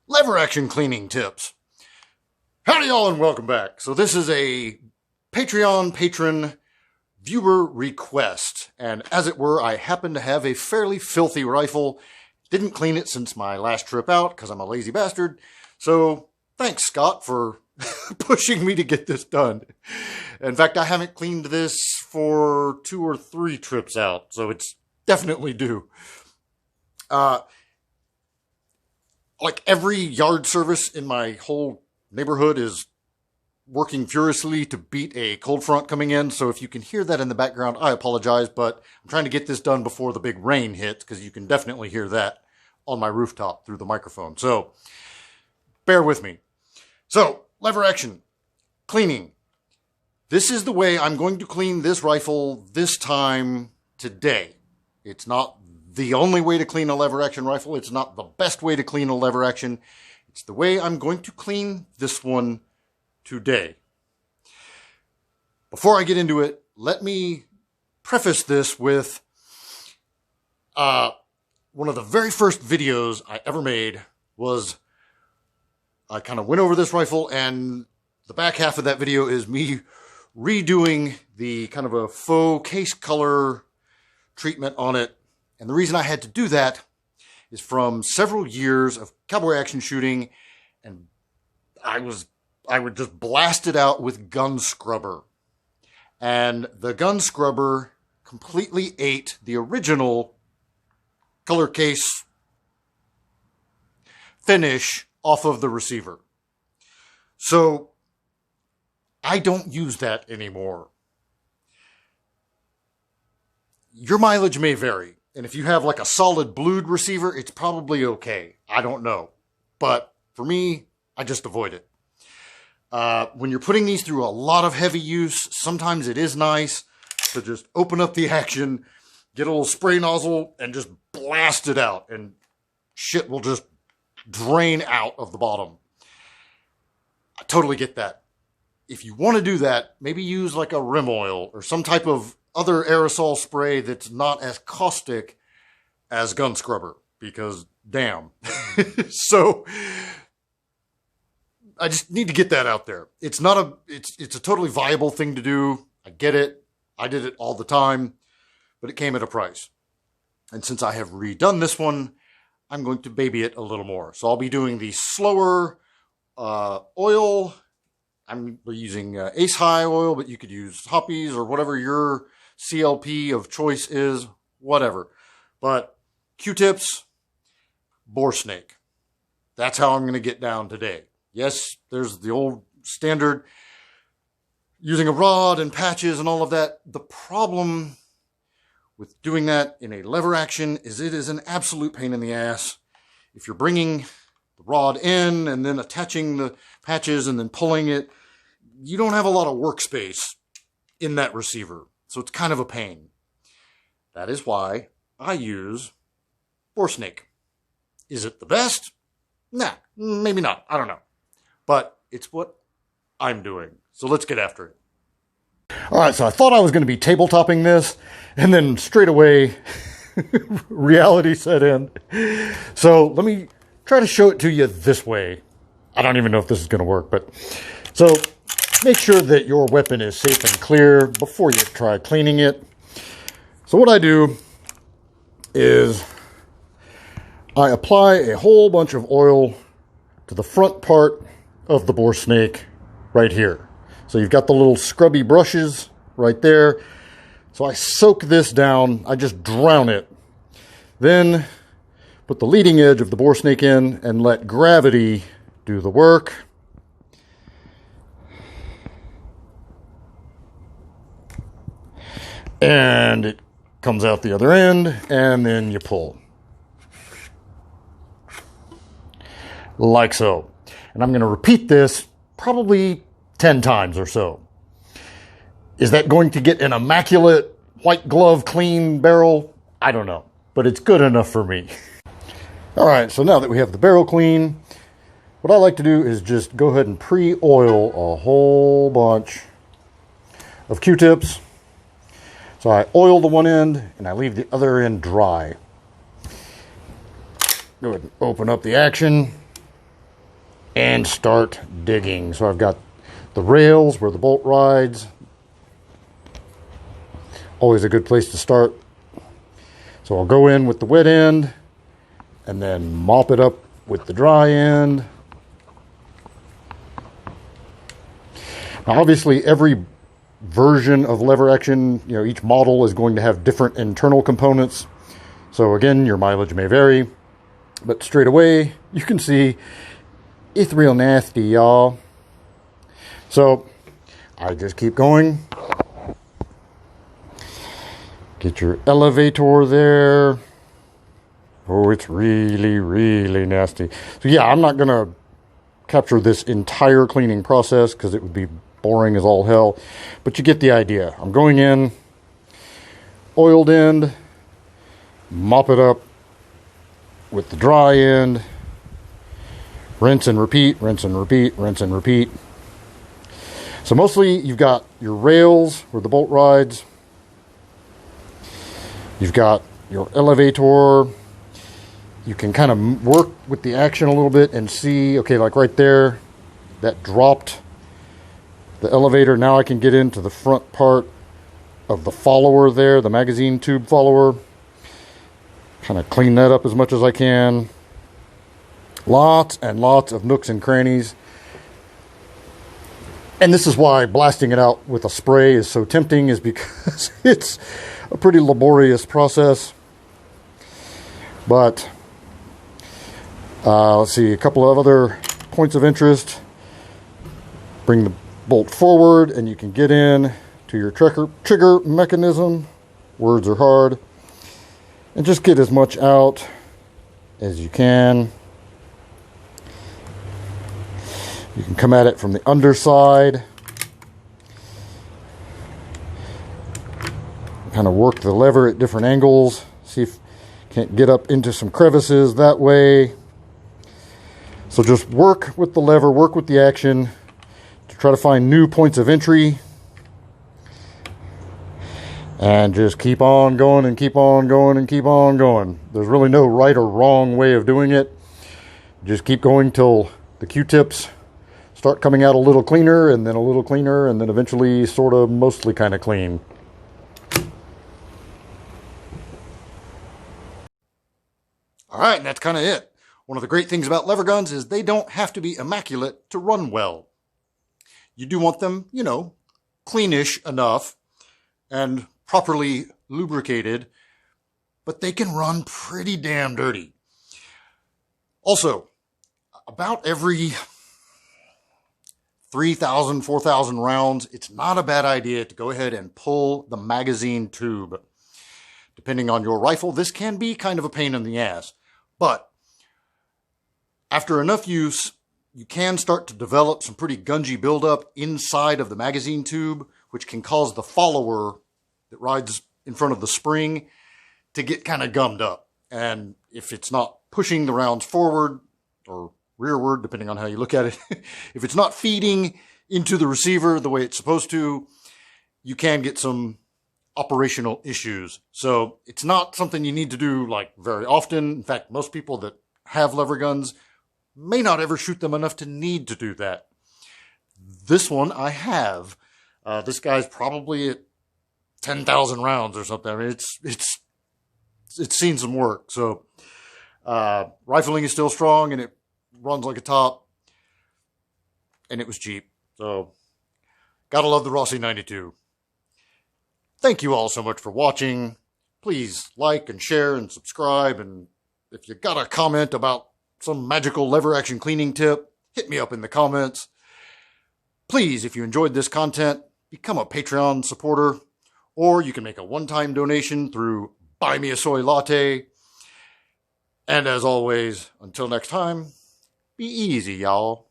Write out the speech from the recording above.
lever action cleaning tips. Howdy y'all and welcome back. So this is a Patreon patron viewer request, and as it were, I happen to have a fairly filthy rifle. Didn't clean it since my last trip out because I'm a lazy bastard. So thanks, Scott, for pushing me to get this done. In fact, I haven't cleaned this for 2 or 3 trips out, so it's definitely due. Like every yard service in my whole neighborhood is working furiously to beat a cold front coming in. So if you can hear that in the background, I apologize, but I'm trying to get this done before the big rain hits because you can definitely hear that on my rooftop through the microphone. So bear with me. So lever action cleaning. This is the way I'm going to clean this rifle this time today. It's not the only way to clean a lever action rifle. It's not the best way to clean a lever action. It's the way I'm going to clean this one today. Before I get into it, let me preface this with one of the very first videos I ever made was I kind of went over this rifle, and the back half of that video is me redoing the kind of a faux case color treatment on it. And the reason I had to do that is from several years of cowboy action shooting, and I would just blast it out with gun scrubber. And the gun scrubber completely ate the original color case finish off of the receiver. So I don't use that anymore. Your mileage may vary. And if you have like a solid blued receiver, it's probably okay. I don't know. But for me, I just avoid it. When you're putting these through a lot of heavy use, sometimes it is nice to just open up the action, get a little spray nozzle, and just blast it out. And shit will just drain out of the bottom. I totally get that. If you want to do that, maybe use like a rim oil or some type of other aerosol spray that's not as caustic as gun scrubber, because damn. So I just need to get that out there. It's a totally viable thing to do. I get it. I did it all the time, but it came at a price. And since I have redone this one, I'm going to baby it a little more. So I'll be doing the slower oil. I'm using Ace High oil, but you could use Hoppies or whatever your CLP of choice is, whatever. But Q-tips, boar snake. That's how I'm going to get down today. Yes, there's the old standard using a rod and patches and all of that. The problem with doing that in a lever action is it is an absolute pain in the ass. If you're bringing the rod in and then attaching the patches and then pulling it, you don't have a lot of workspace in that receiver. So it's kind of a pain. That is why I use boar snake. Is it the best? Nah, maybe not. I don't know. But it's what I'm doing. So let's get after it. All right, so I thought I was going to be tabletopping this, and then straight away, reality set in. So let me try to show it to you this way. I don't even know if this is going to work, but so make sure that your weapon is safe and clear before you try cleaning it. So what I do is I apply a whole bunch of oil to the front part of the boar snake right here. So you've got the little scrubby brushes right there. So I soak this down. I just drown it. Then put the leading edge of the boar snake in and let gravity do the work. And it comes out the other end, and then you pull. Like so. And I'm going to repeat this probably 10 times or so. Is that going to get an immaculate, white glove, clean barrel? I don't know, but it's good enough for me. All right, so now that we have the barrel clean, what I like to do is just go ahead and pre-oil a whole bunch of Q-tips. So I oil the one end and I leave the other end dry. Go ahead and open up the action. and start digging. So I've got the rails where the bolt rides. Always a good place to start. So I'll go in with the wet end and then mop it up with the dry end. Now obviously every version of lever action, each model is going to have different internal components. So again, your mileage may vary, but straight away you can see it's real nasty, y'all. So I just keep going. Get your elevator there. Oh, it's really, really nasty. So yeah, I'm not going to capture this entire cleaning process because it would be boring as all hell. But you get the idea. I'm going in, oiled end, mop it up with the dry end, rinse and repeat, rinse and repeat, rinse and repeat. So mostly you've got your rails where the bolt rides. You've got your elevator. You can kind of work with the action a little bit and see, okay, like right there, that dropped the elevator. Now I can get into the front part of the follower there, the magazine tube follower. Kind of clean that up as much as I can. Lots and lots of nooks and crannies. And this is why blasting it out with a spray is so tempting, is because it's a pretty laborious process. But let's see, a couple of other points of interest. Bring the bolt forward and you can get in to your trigger mechanism. Words are hard. And just get as much out as you can. You can come at it from the underside. Kind of work the lever at different angles. See if you can't get up into some crevices that way. So just work with the lever, work with the action to try to find new points of entry. And just keep on going and keep on going and keep on going. There's really no right or wrong way of doing it. Just keep going till the Q-tips start coming out a little cleaner, and then a little cleaner, and then eventually sort of mostly kind of clean. All right, and that's kind of it. One of the great things about lever guns is they don't have to be immaculate to run well. You do want them, cleanish enough and properly lubricated, but they can run pretty damn dirty. Also, about every 3,000, 4,000 rounds, it's not a bad idea to go ahead and pull the magazine tube. Depending on your rifle, this can be kind of a pain in the ass. But after enough use, you can start to develop some pretty gungy buildup inside of the magazine tube, which can cause the follower that rides in front of the spring to get kind of gummed up. And if it's not pushing the rounds forward or rearward, depending on how you look at it, if it's not feeding into the receiver the way it's supposed to, you can get some operational issues. So it's not something you need to do like very often. In fact, most people that have lever guns may not ever shoot them enough to need to do that. This one I have. This guy's probably at 10,000 rounds or something. I mean, it's seen some work. So rifling is still strong, and it runs like a top, and it was cheap. So gotta love the Rossi 92. Thank you all so much for watching. Please like and share and subscribe. And if you got a comment about some magical lever action cleaning tip, hit me up in the comments. Please, if you enjoyed this content, become a Patreon supporter, or you can make a one-time donation through Buy Me a Soy Latte. And as always, until next time, be easy, y'all.